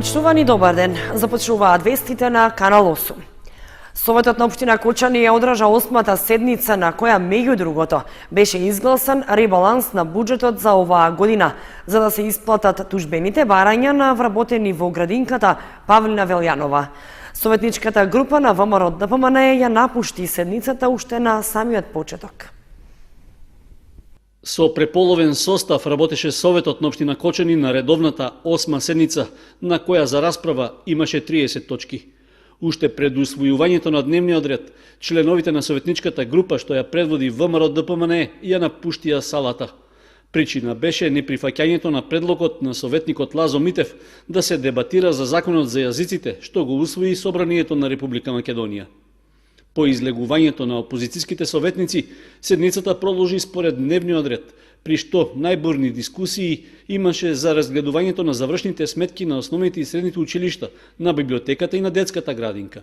Почитувани, добар ден. Започнуваат вестите на Канал 8. Советот на општина Кочани ја одржа 8-та седница на која меѓу другото беше изгласан ребаланс на буџетот за оваа година за да се исплатат тужбените барања на вработени во градинката Павлина Велјанова. Советничката група на ВМРО ДПМН ја напушти седницата уште на самиот почеток. Со преполовен состав работеше Советот на општина Кочани на редовната 8 седница, на која за расправа имаше 30 точки. Уште пред усвојувањето на дневниот ред, членовите на советничката група што ја предводи ВМРО ДПМН ја напуштија салата. Причина беше неприфаќањето на предлогот на советникот Лазо Митев да се дебатира за законот за јазиците, што го усвои Собранието на Република Македонија. По излегувањето на опозицијските советници, седницата продолжи според дневниот ред, при што најбурни дискусии имаше за разгледувањето на завршните сметки на основните и средните училишта, на библиотеката и на детската градинка.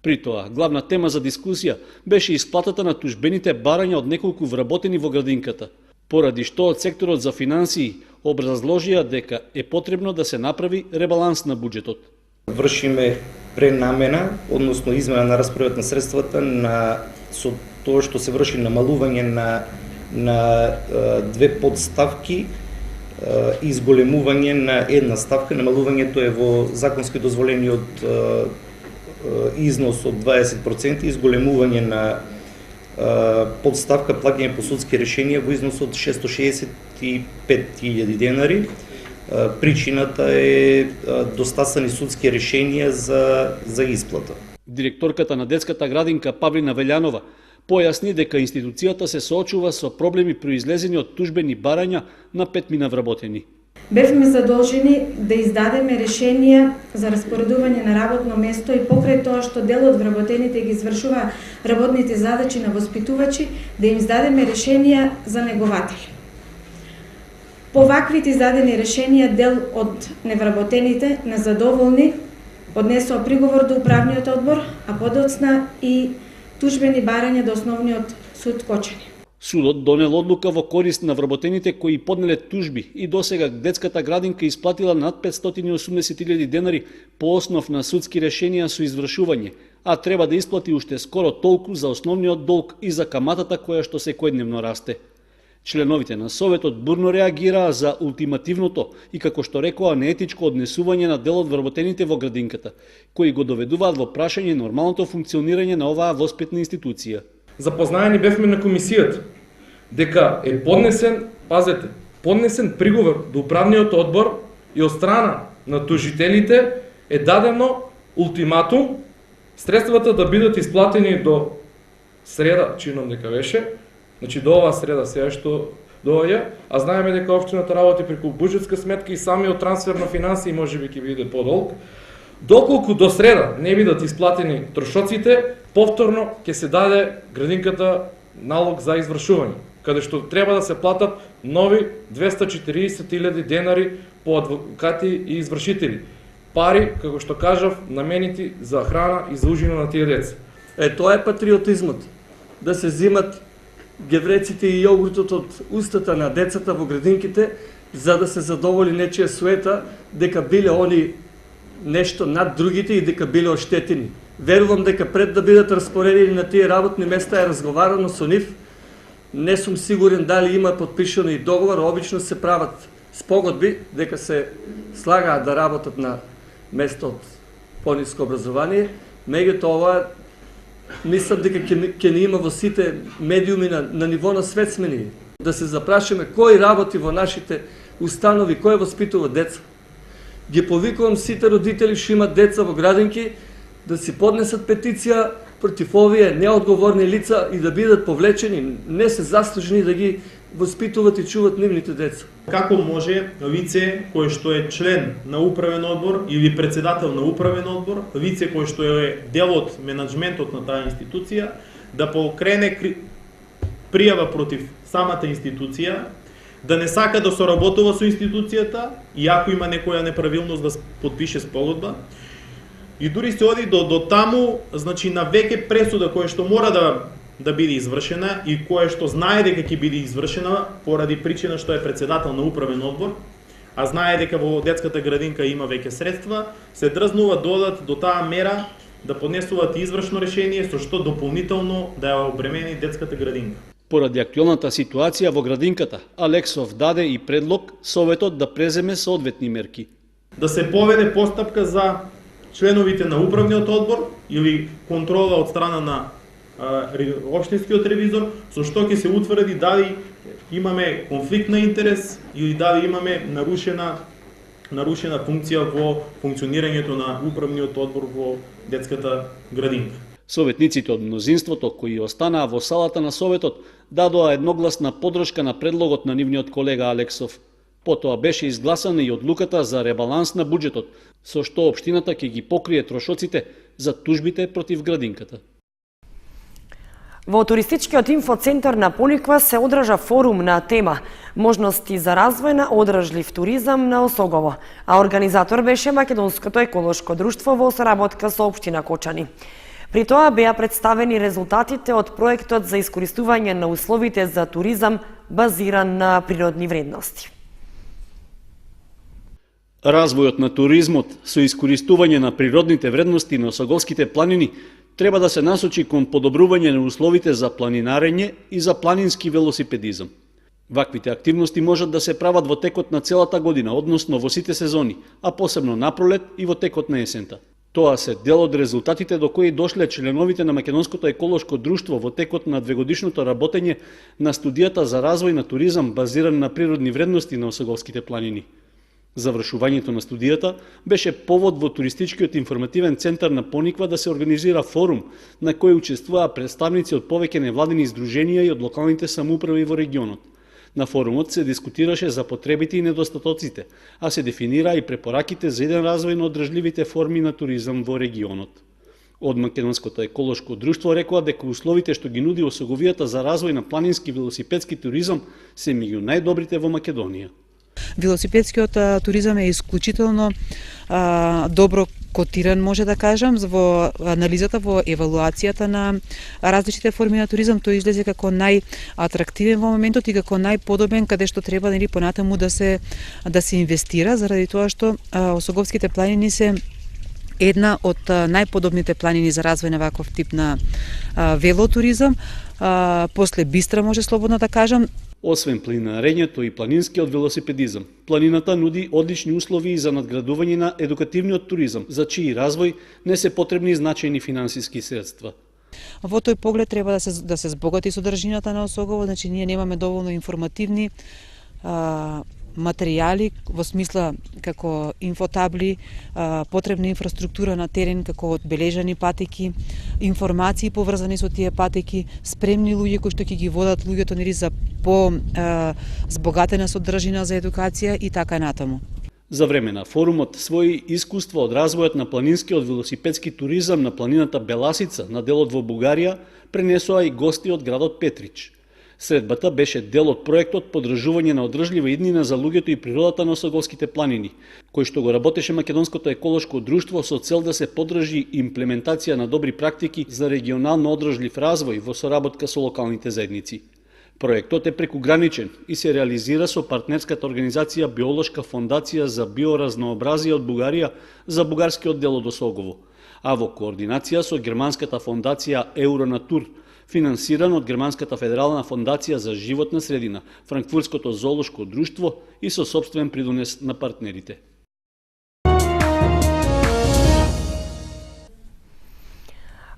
При тоа, главна тема за дискусија беше исплатата на тужбените барања од неколку вработени во градинката, поради што од секторот за финансии образложија дека е потребно да се направи ребаланс на буџетот. Вршиме пренамена, односно измена на распоред на средствата со тоа што се врши намалување на две подставки и изголемување на една ставка. Намалувањето е во законски дозволениот износ од 20%, изголемување на подставка плаќање по судски решенија во износ од 665.000 денари. Причината е достасани судски решенија за исплата. Директорката на детската градинка Павлина Велјанова појасни дека институцијата се соочува со проблеми произлезени од тужбени барања на 5 вработени. Бевме задолжени да издадеме решенија за распоредување на работно место и покрај тоа што дел од вработените ги извршува работните задачи на воспитувачи, да им издадеме решенија за негователи. По ваквите издадени решенија дел од невработените незадоволни однесоа приговор до управниот одбор, а подоцна и тужбени барања до основниот суд Кочани. Судот донел одлука во корист на вработените кои поднеле тужби и досега детската градинка исплатила над 580.000 денари по основ на судски решенија со извршување, а треба да исплати уште скоро толку за основниот долг и за каматата која што секојдневно расте. Членовите на Советот бурно реагираа за ултимативното и, како што рекоа, неетичко однесување на дел од вработените во градинката, кои го доведуваат во прашање нормалното функционирање на оваа воспитна институција. Запознаени бевме на комисијата дека е поднесен приговор до управниот одбор и од страна на тужителите е дадено ултиматум средствата да бидат исплатени до среда, чином дека беше, значи до оваа среда сега што доаѓа, а знаеме дека општината работи преку буџетска сметка и самиот трансфер на финансии можеби ќе биде подолг. Доколку до среда не бидат исплатени трошоците, повторно ќе се даде градинката налог за извршување, каде што треба да се платат нови 240.000 денари по адвокати и извршители. Пари, како што кажав, наменити за храна и за ужина на тие деца. Тоа е патриотизмот. Да се зимат гевреците и јогуртот од устата на децата во градинките, за да се задоволи нечија суета дека биле они нешто над другите и дека биле оштетени. Верувам дека пред да бидат распоредени на тие работни места е разговарано со нив. Не сум сигурен дали има подпишано и договор, обично се прават спогодби дека се слагаат да работат на место од пониско образование. Меѓутоа ова мислам дека ќе не има во сите медиуми на ниво на свет смени. Да се запрашаме кој работи во нашите установи, кој воспитува деца. Ги повикувам сите родители што имат деца во градинки да си поднесат петиција против овие неодговорни лица и да бидат повлечени, не се заслужени да ги воспитуват и чуват нивните деца. Како може лице кој што е член на управен одбор или председател на управен одбор, лице кој што е дел од менаџментот на таа институција, да покрене пријава против самата институција, да не сака да соработува со институцијата и ако има некоја неправилност да подпише спогодба, и дури се оди до таму, значи на веќе пресуда која што мора да биде извршена и која што знае дека ќе биде извршена поради причина што е председател на управен одбор, а знае дека во детската градинка има веќе средства, се дрзнува додат до таа мера да поднесуваат извршно решение со што дополнително да ја обремени детската градинка. Поради актуелната ситуација во градинката, Алексов даде и предлог Советот да преземе соодветни мерки. Да се поведе постапка за членовите на управниот одбор или контрола од страна на општинскиот ревизор, со што ќе се утврди дали имаме конфликт на интерес или дали имаме нарушена функција во функционирањето на управниот одбор во детската градинка. Советниците од мнозинството кои останаа во салата на Советот дадоа едногласна поддршка на предлогот на нивниот колега Алексов. Потоа беше изгласана и одлуката за ребаланс на буџетот, со што општината ќе ги покрие трошоците за тужбите против градинката. Во туристичкиот инфоцентар на Пониква се одржа форум на тема можности за развој на одржлив туризам на Осогово, а организатор беше Македонското еколошко друштво во соработка со општина Кочани. При тоа беа представени резултатите од проектот за искористување на условите за туризам базиран на природни вредности. Развојот на туризмот со искористување на природните вредности на Осоговските планини треба да се насочи кон подобрување на условите за планинарење и за планински велосипедизам. Ваквите активности можат да се прават во текот на целата година, односно во сите сезони, а посебно на пролет и во текот на есента. Тоа се дел од резултатите до кои дошле членовите на Македонското еколошко друштво во текот на двегодишното работење на студијата за развој на туризам базиран на природни вредности на Осоговските планини. Завршувањето на студијата беше повод во туристичкиот информативен центар на Пониква да се организира форум на кој учествуваа представници од повеќе невладини издруженија и од локалните самоуправи во регионот. На форумот се дискутираше за потребите и недостатоците, а се дефинира и препораките за еден развој на одржливите форми на туризам во регионот. Од Македонското еколошко друштво рекоа дека условите што ги нуди Осоговијата за развој на планински велосипедски туризам се меѓу најдобрите во Македонија. Велосипедскиот туризам е исклучително добро котиран, може да кажам, во анализата, во евалуацијата на различните форми на туризам. Тој излезе како најатрактивен во моментот и како најподобен каде што треба понатаму да се инвестира, заради тоа што Осоговските планини се една од најподобните планини за развој на ваков тип на велотуризам. После Бистра, може слободно да кажам. Освен планинарењето и планинскиот велосипедизам, планината нуди одлични услови за надградување на едукативниот туризам, за чиј развој не се потребни значајни финансиски средства. Во тој поглед треба да се збогати содржината на Осогово, значи ние немаме доволно информативни материјали во смисла како инфотабли, потребна инфраструктура на терен, како одбележани патеки, информации поврзани со тие патеки, спремни луѓе кои што ќе ги водат луѓето за збогатена содржина за едукација и така натаму. За време на форумот своји искуства од развојот на планинскиот велосипедски туризам на планината Беласица на делот во Бугарија пренесоа и гости од градот Петрич. Средбата беше дел од проектот Поддржување на одржлива иднина за луѓето и природата на Осоговските планини, кој што го работеше Македонското еколошко друштво со цел да се поддржи имплементација на добри практики за регионално одржлив развој во соработка со локалните заедници. Проектот е прекуграничен и се реализира со партнерската организација Биолошка фондација за биоразнообразие од Бугарија за бугарскиот дел од Осогово, а во координација со германската фондација Евронатур, финансиран од Германската федерална фондација за животна средина, Франкфуртското зоолошко друштво и со сопствен придонес на партнерите.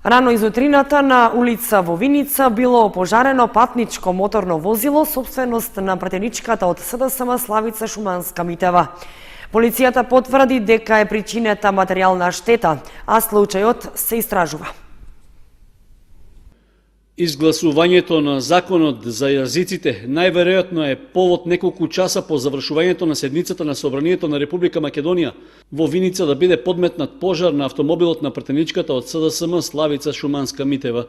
Рано изутрината на улица во Виница било опожарено патничко моторно возило, собственост на пратеничката од СДСМ Славица Шуманска-Митева. Полицијата потврди дека е причинета материјална штета, а случајот се истражува. Изгласувањето на законот за јазиците најверојатно е повод неколку часа по завршувањето на седницата на Собранието на Република Македонија во Виница да биде подметнат пожар на автомобилот на пратеничката од СДСМ Славица Шуманска-Митева.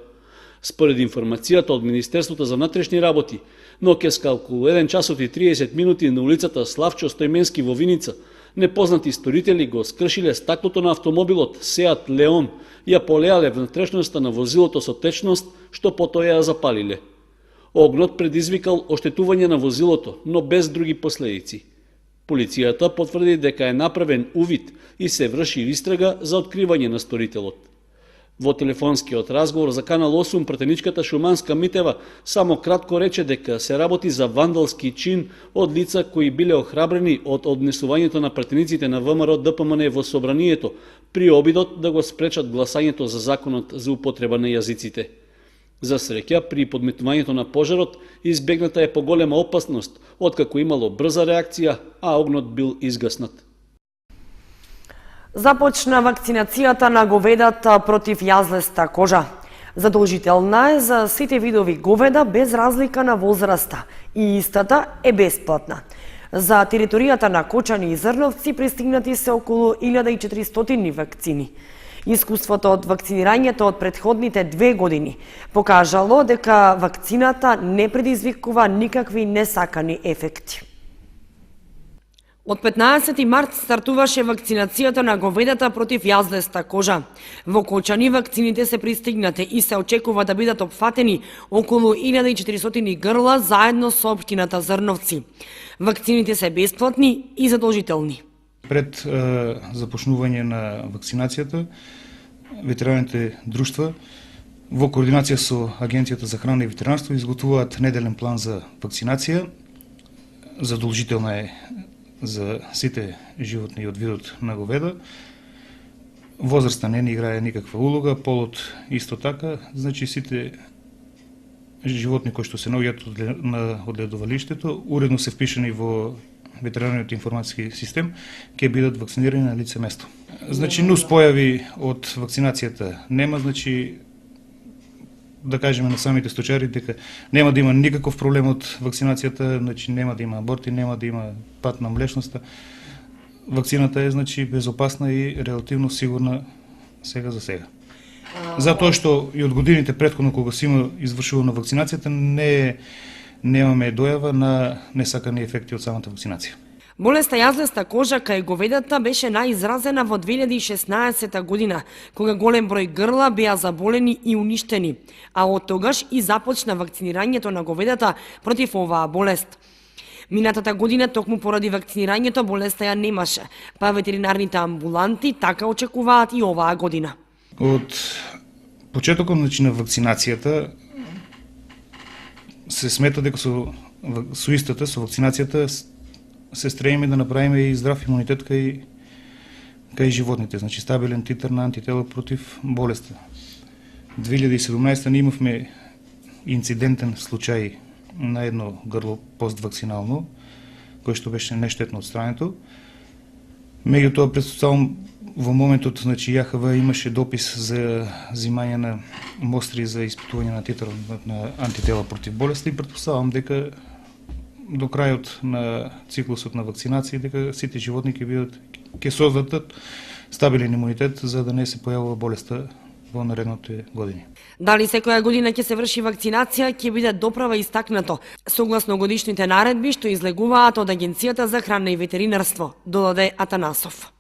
Според информацијата од Министерството за внатрешни работи, ноќеска околу 1 часот и 30 минути на улицата Славчо Стојменски во Виница, непознати сторители го скршиле стаклото на автомобилот Сеат Леон, ја полеале внатрешноста на возилото со течност, што потоа ја запалиле. Огнот предизвикал оштетување на возилото, но без други последици. Полицијата потврди дека е направен увид и се врши истрага за откривање на сторителот. Во телефонскиот разговор за Канал 8, пратеничката Шуманска Митева само кратко рече дека се работи за вандалски чин од лица кои биле охрабрени од однесувањето на пратениците на ВМРО ДПМН во собранието при обидот да го спречат гласањето за законот за употреба на јазиците. За среќа, при подметнувањето на пожарот избегната е поголема опасност, откако имало брза реакција, а огнот бил изгаснат. Започна вакцинацијата на говедата против јазлеста кожа. Задолжителна е за сите видови говеда без разлика на возраста и истата е бесплатна. За територијата на Кочани и Зрновци пристигнати се околу 1400 вакцини. Искуството од вакцинирањето од претходните 2 години покажало дека вакцината не предизвикува никакви несакани ефекти. Од 15 март стартуваше вакцинацијата на говедата против јазлеста кожа. Во Кочани вакцините се пристигнати и се очекува да бидат опфатени околу 1400 грла заедно со општината Зрновци. Вакцините се бесплатни и задолжителни. Пред започнување на вакцинацијата, ветераните друштва во координација со Агенцијата за храна и ветеринарство изготвуваат неделен план за вакцинација. Задолжителна е за сите животни од видот на говеда. Возраста не играе никаква улога, полот исто така, значи сите животни кои што се наоѓаат на одледувалиштето, уредно се впишани во ветеринарниот информациски систем, ќе бидат вакцинирани на лице место. Значи, нус појави од вакцинацијата нема, значи, да кажеме на самите сточари дека нема да има никаков проблем од вакцинацијата, значи нема да има аборти, нема да има пат на млечноста. Вакцината е, значи, безопасна и релативно сигурна сега за сега. Затоа што и од годините претходно кога се има извршувана вакцинацијата немаме дојава на несакани ефекти од самата вакцинација. Болеста јазлеста кожа кај говедата беше најизразена во 2016 година, кога голем број грла беа заболени и уништени, а од тогаш и започна вакцинирањето на говедата против оваа болест. Минатата година, токму поради вакцинирањето, болеста ја немаше, па ветеринарните амбуланти така очекуваат и оваа година. Од почетокот на вакцинацијата се смета дека со истата, со вакцинацијата се стремиме да направиме и здрав имунитет кај животните, значи стабилен титар на антитела против болеста. 2017 ние имавме инцидентен случај на едно грло поствакцинално, кој што беше нештетно отстрането. Меѓутоа, предпоставам, во моментот, значи, ЈХВ имаше допис за зимање на мостри за испитување на титар на антитела против болести и предпоставам дека до крајот на циклусот на вакцинација дека сите животни ќе создадат стабилен имунитет за да не се појавува болеста во наредните години. Дали секоја година ќе се врши вакцинација ќе биде доправа истакнато, согласно годишните наредби што излегуваат од Агенцијата за храна и ветеринарство, додаде Атанасов.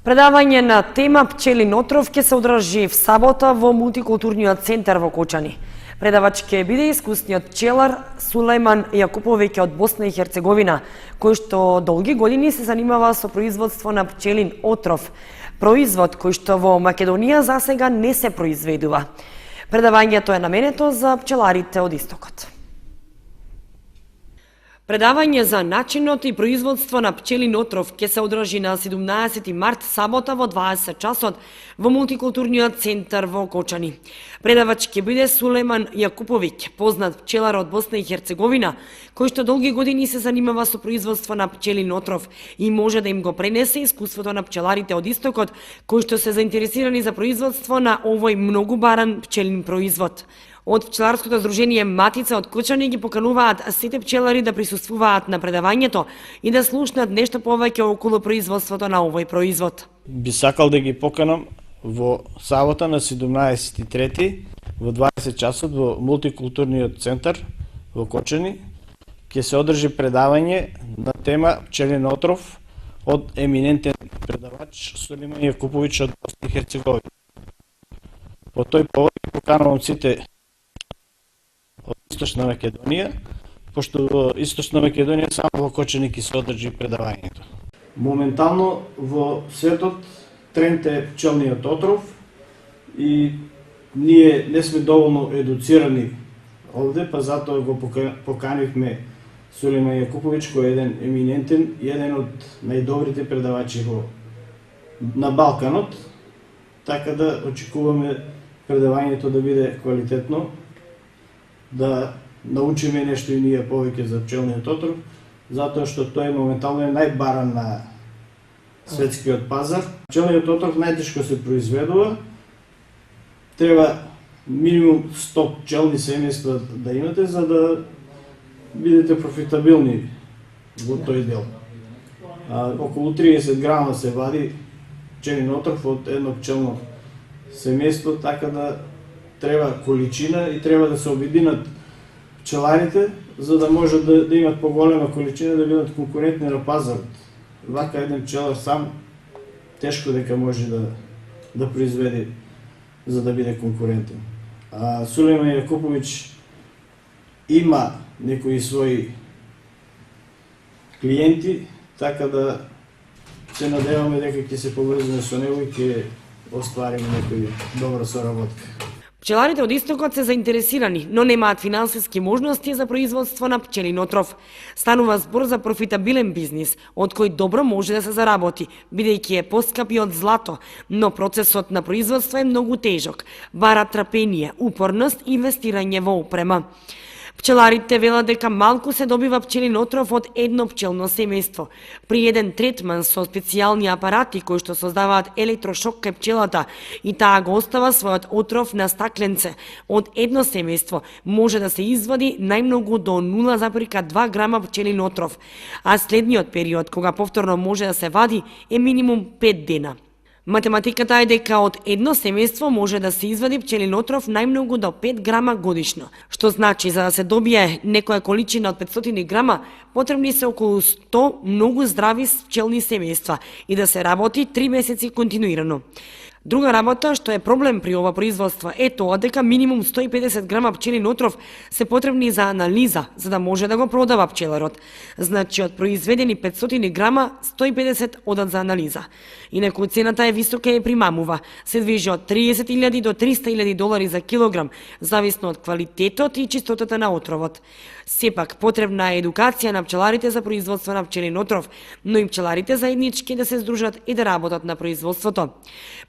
Предавање на тема пчелин отров ќе се одржи в сабота во мултикултурниот центар во Кочани. Предавач ќе биде искусниот пчелар Сулејман Јакуповиќ од Босна и Херцеговина, кој што долги години се занимава со производство на пчелин отров, производ кој што во Македонија засега не се произведува. Предавањето е наменето за пчеларите од истокот. Предавање за начинот и производство на пчелин отров ќе се одржи на 17 март сабота во 20 часот во мултикултурниот центар во Кочани. Предавач ќе биде Сулејман Јакуповиќ, познат пчелар од Босна и Херцеговина, кој што долги години се занимава со производство на пчелин отров и може да им го пренесе искуството на пчеларите од истокот, кои што се заинтересирани за производство на овој многу баран пчелин производ. Од пчеларското здружение Матица од Кочани ги покануваат сите пчелари да присуствуваат на предавањето и да слушнат нешто повеќе околу производството на овој производ. Би сакал да ги поканам во сабота на 17.3 во 20 часот во мултикултурниот центар во Кочани ќе се одржи предавање на тема пчелин отров од еминентен предавач Сулејман Јакуповиќ од Босна и Херцеговина. По тој повод поканувам сите од Источна Македонија пошто во Источна Македонија само во Кочани ќе се одржи предавањето. Моментално во светот тренд е пчелниот отров и ние не сме доволно едуцирани овде, па затоа го поканивме Сулейман Јакуповиќ, кој е еден еминентен и еден од најдобрите предавачи на Балканот, така да очекуваме предавањето да биде квалитетно, да научиме нешто и ние повеќе за пчелниот отров, затоа што тој моментално е најбаран на светскиот пазар. Пчелниот отров најтешко се произведува, треба минимум 100 пчелни семејства да имате за да бидете профитабилни во тој дел. Околу 30 грама се вади пчелен отров од едно пчелно семејство, така да треба количина и треба да се обединат пчеларите за да може да имат поголема количина, да бидат конкурентни на пазарот. Вака еден пчелар сам тешко дека може да произведе за да биде конкурентен. Сулейман Јакуповиќ има некои своји клиенти, така да се надеваме дека ќе се поврземе со него и ќе оствариме некој добра соработка. Пчеларите од Истокот се заинтересирани, но немаат финансиски можности за производство на пчелин отров. Станува збор за профитабилен бизнис, од кој добро може да се заработи, бидејќи е поскапи од злато, но процесот на производство е многу тежок, бара трпение, упорност и инвестирање во опрема. Пчеларите велат дека малку се добива пчелин отров од едно пчелно семејство. При еден третман со специјални апарати кои што создаваат електрошок кај пчелата и таа го остава својот отров на стакленце од едно семејство, може да се извади најмногу до 0,2 грама пчелин отров, а следниот период кога повторно може да се вади е минимум 5 дена. Математиката е дека од едно семејство може да се извади пчелин отров најмногу до 5 грама годишно, што значи за да се добие некоја количина од 500 грама, потребни се околу 100 многу здрави пчелни семејства и да се работи 3 месеци континуирано. Друга работа што е проблем при ова производство е тоа дека минимум 150 грама пчелин отров се потребни за анализа, за да може да го продава пчеларот. Значи од произведени 500 грама, 150 одат за анализа. Инаку цената е висока и примамува. Се движи од 30.000 до 300.000 долари за килограм, зависно од квалитетот и чистотата на отровот. Сепак потребна е едукација на пчеларите за производство на пчелин отров, но и пчеларите заеднички да се здружат и да работат на производството.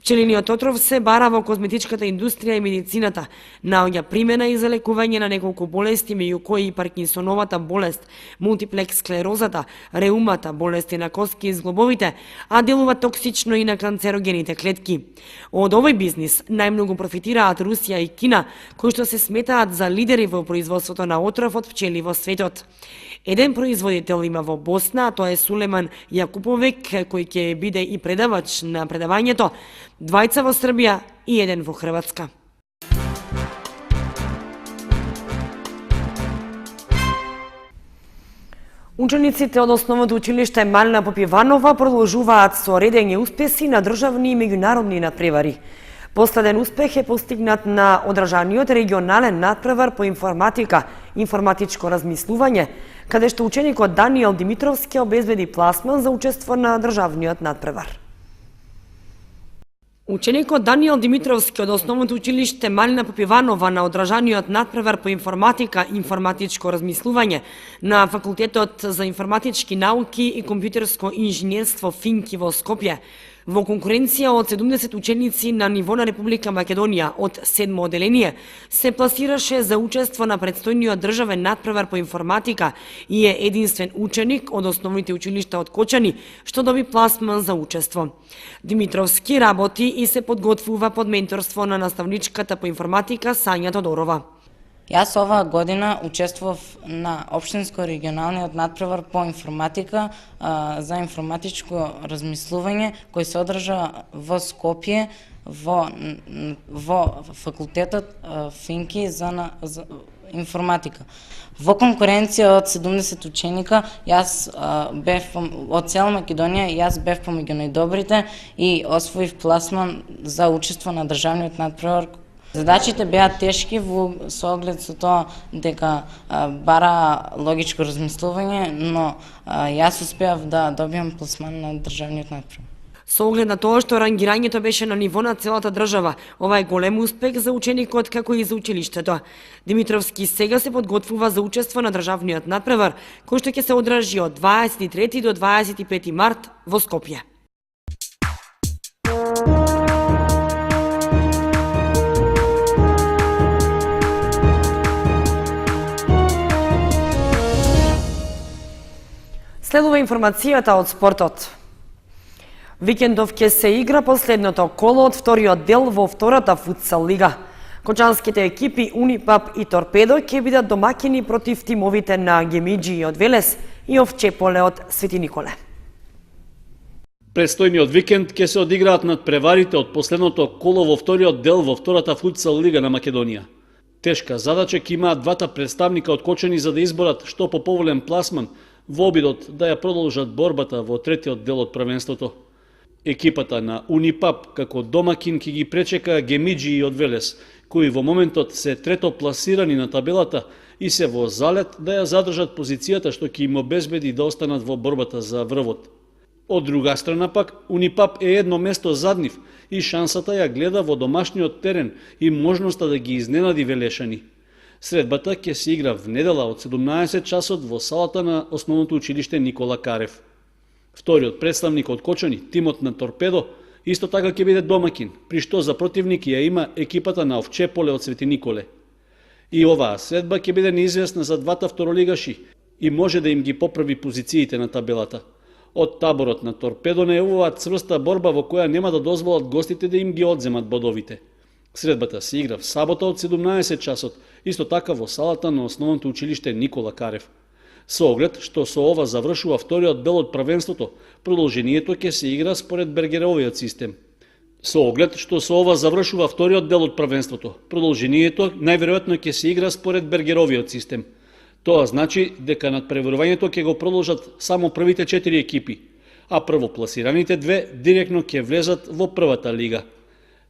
Пчелиниот отров се бара во козметичката индустрија и медицината, наоѓа примена и за лекување на неколку болести, меѓу кои и паркинсоновата болест, мултиплекс склерозата, реумата, болести на коски и зглобовите, а делува токсично и на канцерогените клетки. Од овој бизнис најмногу профитираат Русија и Кина, кои што се сметаат за лидери во производството на отров од пчели во светот. Еден производител има во Босна, а тоа е Сулейман Јакуповиќ, кој ќе биде и предавач на предавањето, 2 во Србија и 1 во Хрватска. Учениците од основното училиште Малина Попиванова продолжуваат со редење успеси на државни и меѓународни надпревари. Последен успех е постигнат на одржаниот регионален надпревар по информатика, информатичко размислување, каде што ученикот Даниел Димитровски обезбеди пласман за учество на државниот надпревар. Ученикот Даниел Димитровски од основното училиште Малина Попиванова на одржаниот надпревар по информатика и информатичко размислување на Факултетот за информатички науки и компјутерско инженерство Финки во Скопје, во конкуренција од 70 ученици на ниво на Република Македонија од 7 оделение, се пласираше за учество на предстојниот државен надпревар по информатика и е единствен ученик од основните училишта од Кочани што доби пласман за учество. Димитровски работи и се подготвува под менторство на наставничката по информатика Сања Тодорова. Јас оваа година учествував на општинско регионалниот надпревар по информатика за информатичко размислување кој се одржа во Скопје во факултетот Финки за информатика. Во конкуренција од 70 ученика, јас бев од цела Македонија, јас бев помеѓу најдобрите и освоив пласман за учество на државниот надпревар Задачите беа тешки со оглед со тоа дека бара логичко размислување, но јас успеав да добиам пласман на државниот надпревар. Со оглед на тоа што рангирањето беше на ниво на целата држава, ова е голем успех за ученикот како и за училиштето. Димитровски сега се подготвува за учество на државниот надпревар, кој што ќе се одржи од 23 до 25 март во Скопје. Следува информацијата од спортот. Викендов ќе се игра последното коло од вториот дел во втората футсал лига. Кочанските екипи Унипап и Торпедо ќе бидат домакини против тимовите на Гемиџи од Велес и Овчеполе од Свети Николе. Предстојниот викенд ќе се одиграат надпреварите од последното коло во вториот дел во втората футсал лига на Македонија. Тешка задача ќе имаат двата представника од Кочани за да изборат што поповолен пласман во обидот да ја продолжат борбата во третиот дел од првенството. Екипата на Унипап како домакин ќе ги пречека Гемиџи од Велес, кои во моментот се трето пласирани на табелата и се во залет да ја задржат позицијата што ќе им обезбеди да останат во борбата за врвот. Од друга страна пак, Унипап е едно место зад нив и шансата ја гледа во домашниот терен и можноста да ги изненади велешани. Средбата ќе се игра в недела од 17 часот во салата на основното училиште Никола Карев. Вториот представник од Кочани, тимот на Торпедо, исто така ќе биде домакин, при што за противник ја има екипата на Овчеполе од Свети Николе. И оваа средба ќе биде неизвестна за двата второлигаши и може да им ги поправи позициите на табелата. Од таборот на Торпедо најавуваат цврста борба во која нема да дозволат гостите да им ги одземат бодовите. Средбата се игра в сабота од 17 часот, исто така во салата на основното училиште Никола Карев. Со оглед што со ова завршува вториот дел од првенството, продолжението ќе се игра според Бергеровиот систем. Со оглед што со ова завршува вториот дел од првенството, продолжението најверојатно ќе се игра според Бергеровиот систем. Тоа значи дека надпреварувањето ќе го продолжат само првите 4 екипи, а првопласираните две директно ќе влезат во првата лига.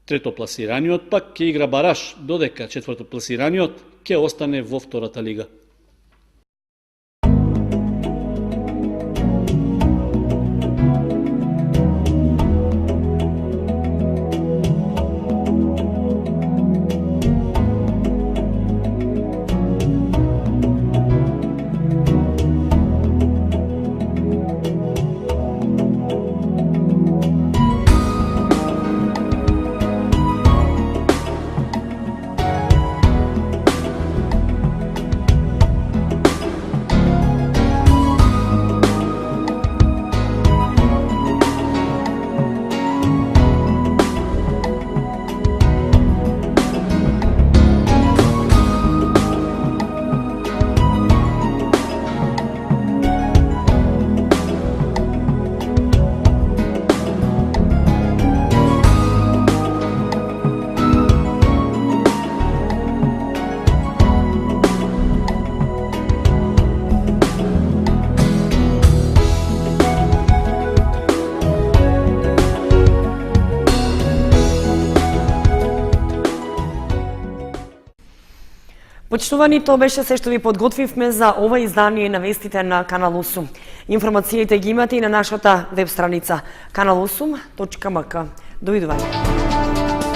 Третопласираниот пак ќе игра бараж, додека четвртопласираниот ќе остане во втората лига. Почитувани, тоа беше се што ви подготвивме за ова издание на вестите на Канал 8. Информациите ги имате и на нашата веб страница kanal8.mk. Довидување.